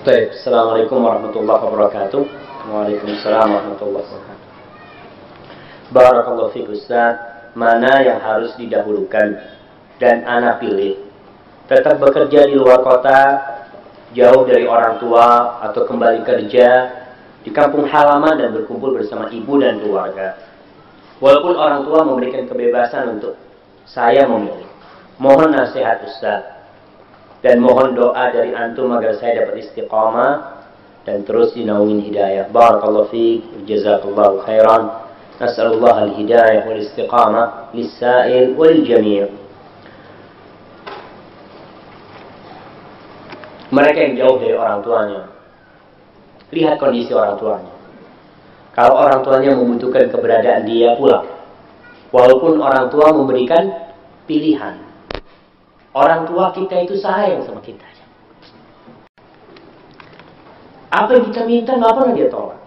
Baik, Assalamualaikum warahmatullahi wabarakatuh. Waalaikumsalam warahmatullahi wabarakatuh. Barakallahu fiik Ustaz. Mana yang harus didahulukan dan anak pilih? Tetap bekerja di luar kota, jauh dari orang tua, atau kembali kerja di kampung halaman dan berkumpul bersama ibu dan keluarga. Walaupun orang tua memberikan kebebasan untuk saya memilih. Mohon nasihat Ustaz. Dan mohon doa dari antum agar saya dapat istiqamah dan terus dinaungin hidayah. Barakallahu fiik, jazakallahu khairan. Nas'alullah al-hidayah wal istiqamah lis-sa'il wal jami'. Mereka yang jauh dari orang tuanya, lihat kondisi orang tuanya. Kalau orang tuanya membutuhkan keberadaan dia, pulang. Walaupun orang tua memberikan pilihan. Orang tua kita itu sayang sama kita. Apa yang kita minta nggak pernah dia tolak.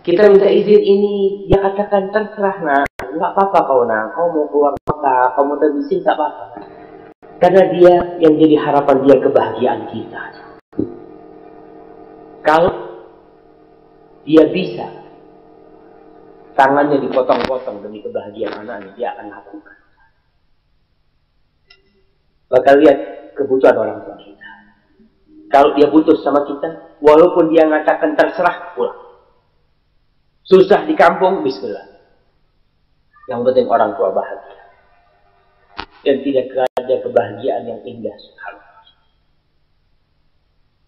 Kita minta izin ini, dia katakan terserah nak, nggak apa-apa kau nak, kau mau keluar kota, kau mau terbising nggak apa-apa. Karena dia yang jadi harapan dia kebahagiaan kita. Kalau dia bisa tangannya dipotong-potong demi kebahagiaan anaknya, dia akan lakukan. Bakal lihat kebutuhan orang tua kita. Kalau dia butuh sama kita, walaupun dia mengatakan terserah, pulang. Susah di kampung, bismillah. Yang penting orang tua bahagia. Dan tidak ada kebahagiaan yang indah, subhanallah.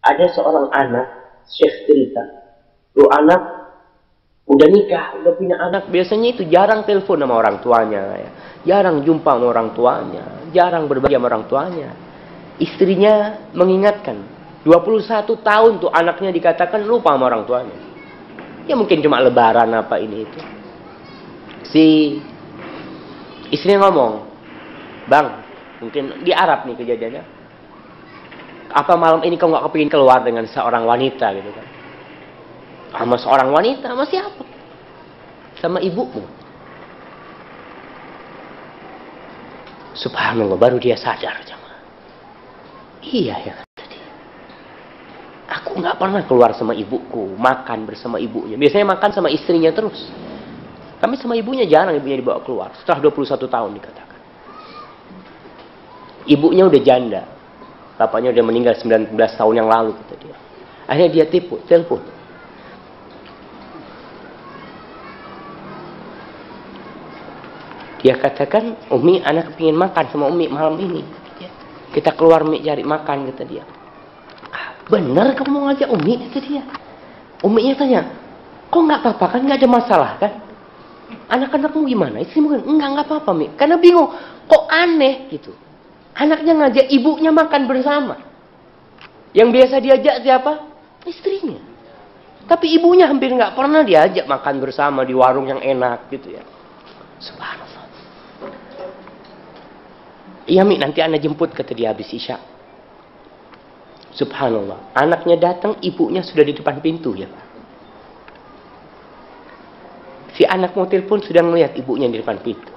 Ada seorang anak, Syekh cerita, tuh anak udah nikah, udah punya anak, biasanya itu jarang telepon sama orang tuanya, ya. Jarang jumpa sama orang tuanya, jarang berbagi sama orang tuanya. Istrinya mengingatkan, 21 tahun tuh anaknya dikatakan lupa sama orang tuanya. Ya mungkin cuma lebaran apa ini itu. Si istrinya ngomong, "Bang, mungkin di Arab nih kejadiannya. Apa malam ini kau nggak kepingin keluar dengan seorang wanita gitu kan?" Sama seorang wanita, sama siapa? Sama ibumu. Subhanallah, baru dia sadar. Iya ya, kata dia. Aku nggak pernah keluar sama ibuku, makan bersama ibunya. Biasanya makan sama istrinya terus. Kami sama ibunya jarang, ibunya dibawa keluar. Setelah 21 tahun dikatakan. Ibunya udah janda. Bapaknya udah meninggal 19 tahun yang lalu, kata dia. Akhirnya dia telepon. Dia katakan, Umi, anak kepingin makan sama Umi malam ini. Kita keluar Umi cari makan, kata dia. Bener kamu mau ngajak Umi, kata dia. Uminya tanya, kok nggak apa-apa kan, nggak ada masalah kan? Anak-anakmu gimana? Istrimu kan, nggak apa-apa Umi. Karena bingung, kok aneh gitu. Anaknya ngajak ibunya makan bersama. Yang biasa diajak siapa? Istrinya. Tapi ibunya hampir nggak pernah diajak makan bersama di warung yang enak gitu ya. Subhanallah. Iya Mi, nanti anak jemput, kata dia habis isya. Subhanallah. Anaknya datang, ibunya sudah di depan pintu ya. Si anak mau telepon sudah melihat ibunya di depan pintu.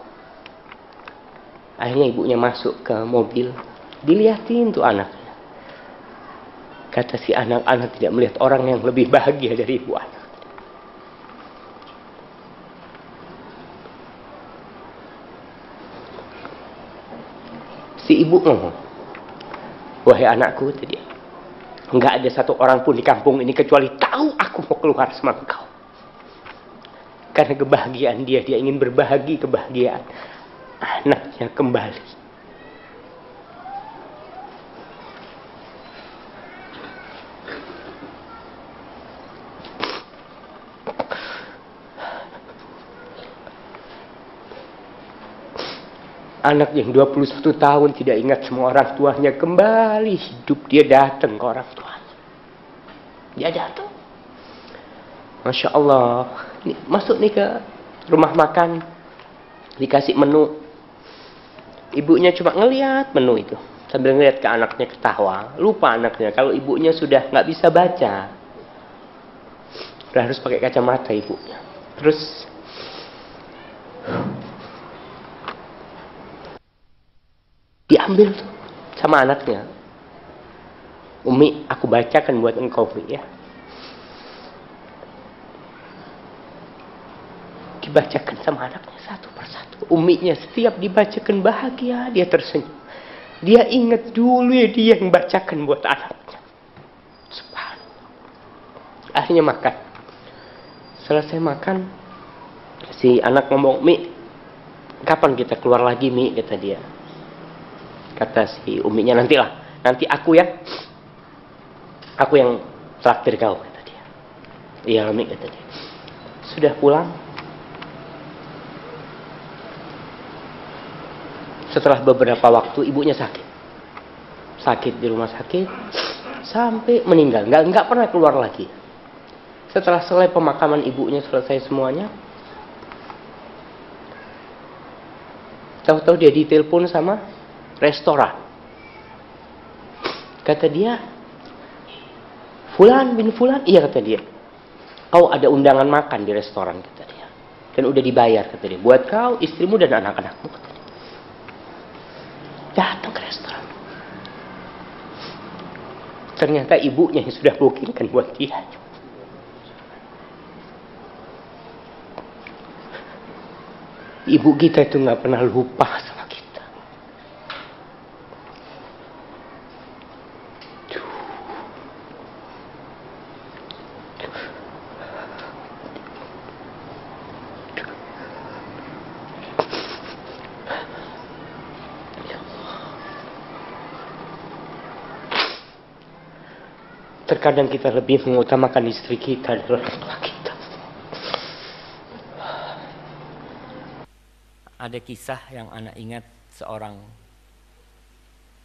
Akhirnya ibunya masuk ke mobil. Dilihatin tuh anaknya. Kata si anak tidak melihat orang yang lebih bahagia dari ibu anak. Si ibu ngomong, wahai anakku, tadi, enggak ada satu orang pun di kampung ini kecuali tahu aku mau keluar sama engkau. Karena kebahagiaan dia ingin berbagi kebahagiaan anaknya kembali. Anak yang 21 tahun tidak ingat semua orang tuanya kembali hidup. Dia datang ke orang tuanya. Dia datang. Masya Allah. Masuk nih ke rumah makan. Dikasih menu. Ibunya cuma ngeliat menu itu. Sambil ngeliat ke anaknya ketawa. Lupa anaknya kalau ibunya sudah nggak bisa baca. Udah harus pakai kacamata ibunya. Terus diambil tuh sama anaknya. Umi, aku bacakan buat engkau ya. Dibacakan sama anaknya satu persatu. Uminya setiap dibacakan bahagia, dia tersenyum. Dia ingat dulu ya dia yang bacakan buat anaknya. Subhanallah. Akhirnya makan. Selesai makan, si anak ngomong, Mi, kapan kita keluar lagi, Mi? Kata dia. Kata si uminya, nantilah. Nanti aku yang traktir kau, kata dia. Iya, Mi, kata dia. Sudah pulang. Setelah beberapa waktu ibunya sakit di rumah sakit sampai meninggal, nggak pernah keluar lagi. Setelah selesai pemakaman ibunya, selesai semuanya, tahu-tahu dia ditelepon sama restoran. Kata dia, Fulan bin Fulan, iya kata dia, kau ada undangan makan di restoran, kata dia, dan udah dibayar, kata dia, buat kau, istrimu dan anak-anakmu, kata dia. Datang ke restoran. Ternyata ibunya yang sudah bookingkan buat dia. Ibu kita itu nggak pernah lupa sama kita. Terkadang kita lebih mengutamakan istri kita dari orang tua kita. Ada kisah yang anak ingat seorang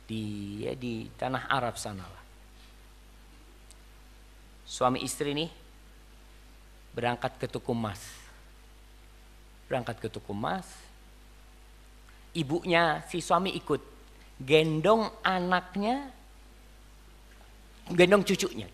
di tanah Arab sana lah. Suami istri nih berangkat ke tuku emas. Ibunya si suami ikut, gendong anaknya, gendong cucunya.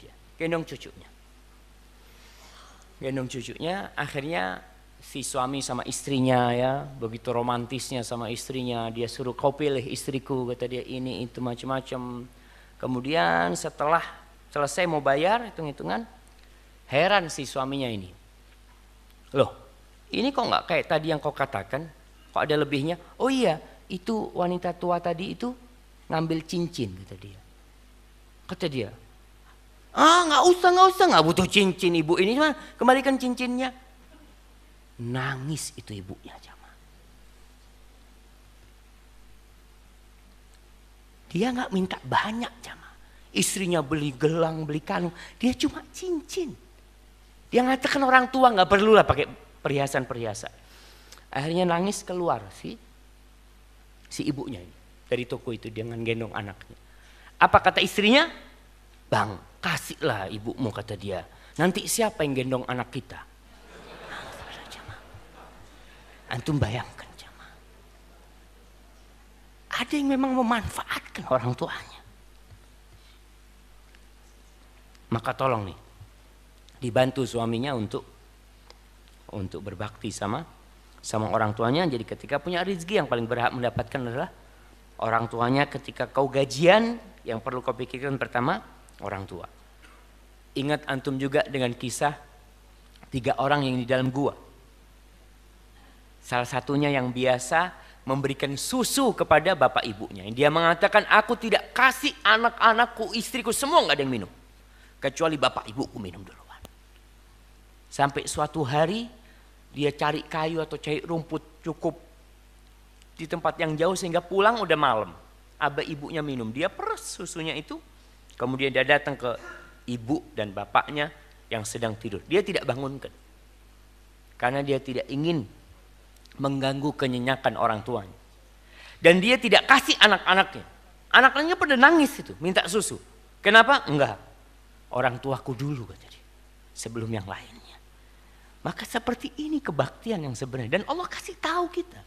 Akhirnya si suami sama istrinya ya, begitu romantisnya sama istrinya, dia suruh, kau pilih istriku, kata dia, ini itu macam-macam. Kemudian setelah selesai mau bayar, hitung-hitungan, heran si suaminya ini. Loh, ini kok nggak kayak tadi yang kau katakan, kok ada lebihnya? Oh iya, itu wanita tua tadi itu ngambil cincin, kata dia. Nggak usah, nggak butuh cincin ibu ini, cuma kembalikan cincinnya. Nangis itu ibunya, jamaah. Dia nggak minta banyak, jamaah. Istrinya beli gelang, beli kalung, dia cuma cincin. Dia ngatakan orang tua nggak perlulah pakai perhiasan-perhiasan. Akhirnya nangis keluar si ibunya ini dari toko itu dengan gendong anaknya. Apa kata istrinya? Bang, kasihlah ibumu, kata dia. Nanti siapa yang gendong anak kita? Antum bayangkan, jamaah. Ada yang memang memanfaatkan orang tuanya. Maka tolong nih, dibantu suaminya untuk berbakti sama orang tuanya. Jadi ketika punya rezeki, yang paling berhak mendapatkan adalah orang tuanya. Ketika kau gajian, yang perlu kau pikirkan pertama orang tua. Ingat antum juga dengan kisah 3 orang yang di dalam gua. Salah satunya yang biasa memberikan susu kepada bapak ibunya. Dia mengatakan, aku tidak kasih anak-anakku, istriku, semua nggak ada yang minum. Kecuali bapak ibuku minum duluan. Sampai suatu hari dia cari kayu atau cari rumput cukup di tempat yang jauh sehingga pulang udah malam. Abah ibunya minum, dia peres susunya itu. Kemudian dia datang ke ibu dan bapaknya yang sedang tidur. Dia tidak bangunkan. Karena dia tidak ingin mengganggu kenyenyakan orang tuanya. Dan dia tidak kasih anak-anaknya. Anak-anaknya pada nangis itu, minta susu. Kenapa? Enggak. Orang tuaku dulu, kata dia, sebelum yang lainnya. Maka seperti ini kebaktian yang sebenarnya. Dan Allah kasih tahu kita.